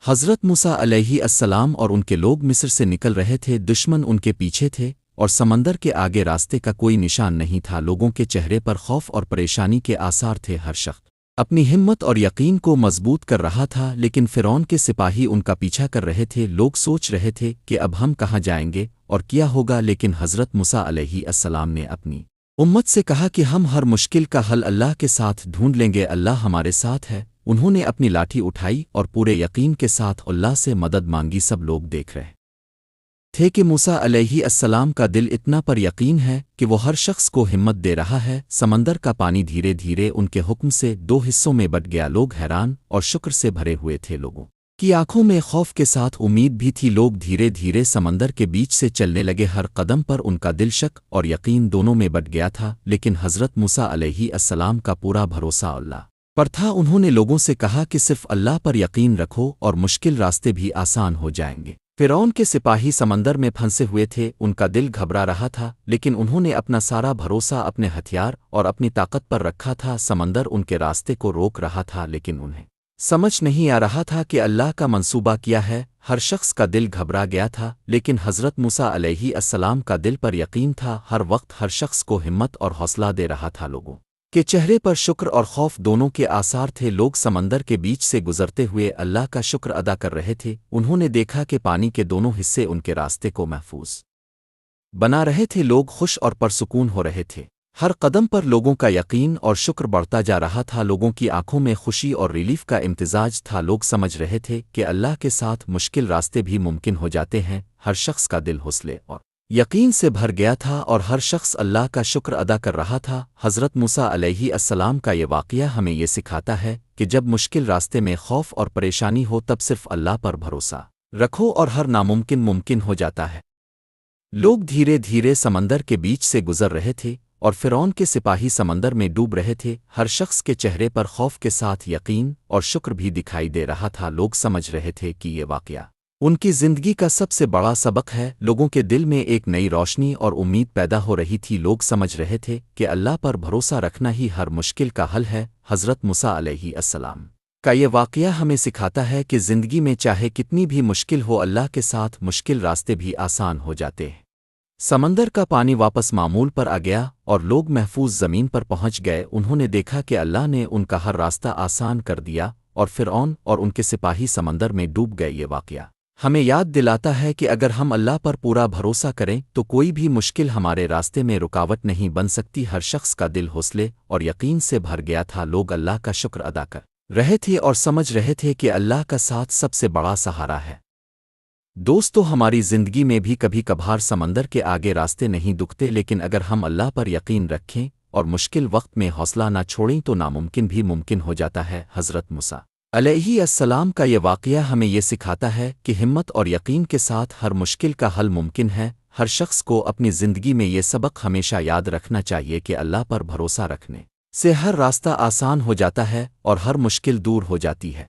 حضرت موسیٰ علیہ السلام اور ان کے لوگ مصر سے نکل رہے تھے، دشمن ان کے پیچھے تھے اور سمندر کے آگے راستے کا کوئی نشان نہیں تھا۔ لوگوں کے چہرے پر خوف اور پریشانی کے آثار تھے۔ ہر شخص اپنی ہمت اور یقین کو مضبوط کر رہا تھا، لیکن فرعون کے سپاہی ان کا پیچھا کر رہے تھے۔ لوگ سوچ رہے تھے کہ اب ہم کہاں جائیں گے اور کیا ہوگا، لیکن حضرت موسیٰ علیہ السلام نے اپنی امت سے کہا کہ ہم ہر مشکل کا حل اللہ کے ساتھ ڈھونڈ لیں گے، اللہ ہمارے ساتھ ہے۔ انہوں نے اپنی لاٹھی اٹھائی اور پورے یقین کے ساتھ اللہ سے مدد مانگی۔ سب لوگ دیکھ رہے تھے کہ موسیٰ علیہ السلام کا دل اتنا پر یقین ہے کہ وہ ہر شخص کو ہمت دے رہا ہے۔ سمندر کا پانی دھیرے دھیرے ان کے حکم سے دو حصوں میں بٹ گیا۔ لوگ حیران اور شکر سے بھرے ہوئے تھے، لوگوں کی آنکھوں میں خوف کے ساتھ امید بھی تھی۔ لوگ دھیرے دھیرے سمندر کے بیچ سے چلنے لگے، ہر قدم پر ان کا دل شک اور یقین دونوں میں بٹ گیا تھا، لیکن حضرت موسیٰ علیہ السلام کا پورا بھروسہ اللہ پر تھا۔ انہوں نے لوگوں سے کہا کہ صرف اللہ پر یقین رکھو اور مشکل راستے بھی آسان ہو جائیں گے۔ فرعون کے سپاہی سمندر میں پھنسے ہوئے تھے، ان کا دل گھبرا رہا تھا، لیکن انہوں نے اپنا سارا بھروسہ اپنے ہتھیار اور اپنی طاقت پر رکھا تھا۔ سمندر ان کے راستے کو روک رہا تھا، لیکن انہیں سمجھ نہیں آ رہا تھا کہ اللہ کا منصوبہ کیا ہے۔ ہر شخص کا دل گھبرا گیا تھا، لیکن حضرت موسیٰ علیہ السلام کا دل پر یقین تھا۔ ہر وقت ہر شخص کو ہمت اور حوصلہ دے رہا تھا۔ لوگوں کے چہرے پر شکر اور خوف دونوں کے آثار تھے۔ لوگ سمندر کے بیچ سے گزرتے ہوئے اللہ کا شکر ادا کر رہے تھے۔ انہوں نے دیکھا کہ پانی کے دونوں حصے ان کے راستے کو محفوظ بنا رہے تھے۔ لوگ خوش اور پرسکون ہو رہے تھے۔ ہر قدم پر لوگوں کا یقین اور شکر بڑھتا جا رہا تھا۔ لوگوں کی آنکھوں میں خوشی اور ریلیف کا امتزاج تھا۔ لوگ سمجھ رہے تھے کہ اللہ کے ساتھ مشکل راستے بھی ممکن ہو جاتے ہیں۔ ہر شخص کا دل حوصلے اور یقین سے بھر گیا تھا اور ہر شخص اللہ کا شکر ادا کر رہا تھا۔ حضرت موسیٰ علیہ السلام کا یہ واقعہ ہمیں یہ سکھاتا ہے کہ جب مشکل راستے میں خوف اور پریشانی ہو تب صرف اللہ پر بھروسہ رکھو اور ہر ناممکن ممکن ہو جاتا ہے۔ لوگ دھیرے دھیرے سمندر کے بیچ سے گزر رہے تھے اور فرعون کے سپاہی سمندر میں ڈوب رہے تھے۔ ہر شخص کے چہرے پر خوف کے ساتھ یقین اور شکر بھی دکھائی دے رہا تھا۔ لوگ سمجھ رہے تھے کہ یہ واقعہ ان کی زندگی کا سب سے بڑا سبق ہے۔ لوگوں کے دل میں ایک نئی روشنی اور امید پیدا ہو رہی تھی۔ لوگ سمجھ رہے تھے کہ اللہ پر بھروسہ رکھنا ہی ہر مشکل کا حل ہے۔ حضرت موسیٰ علیہ السلام کا یہ واقعہ ہمیں سکھاتا ہے کہ زندگی میں چاہے کتنی بھی مشکل ہو، اللہ کے ساتھ مشکل راستے بھی آسان ہو جاتے ہیں۔ سمندر کا پانی واپس معمول پر آ گیا اور لوگ محفوظ زمین پر پہنچ گئے۔ انہوں نے دیکھا کہ اللہ نے ان کا ہر راستہ آسان کر دیا اور فرعون اور ان کے سپاہی سمندر میں ڈوب گئے۔ یہ واقعہ ہمیں یاد دلاتا ہے کہ اگر ہم اللہ پر پورا بھروسہ کریں تو کوئی بھی مشکل ہمارے راستے میں رکاوٹ نہیں بن سکتی۔ ہر شخص کا دل حوصلے اور یقین سے بھر گیا تھا۔ لوگ اللہ کا شکر ادا کر رہے تھے اور سمجھ رہے تھے کہ اللہ کا ساتھ سب سے بڑا سہارا ہے۔ دوستو، ہماری زندگی میں بھی کبھی کبھار سمندر کے آگے راستے نہیں دکھتے، لیکن اگر ہم اللہ پر یقین رکھیں اور مشکل وقت میں حوصلہ نہ چھوڑیں تو ناممکن بھی ممکن ہو جاتا ہے۔ حضرت موسیٰ علیہ السلام کا یہ واقعہ ہمیں یہ سکھاتا ہے کہ ہمت اور یقین کے ساتھ ہر مشکل کا حل ممکن ہے۔ ہر شخص کو اپنی زندگی میں یہ سبق ہمیشہ یاد رکھنا چاہیے کہ اللہ پر بھروسہ رکھنے سے ہر راستہ آسان ہو جاتا ہے اور ہر مشکل دور ہو جاتی ہے۔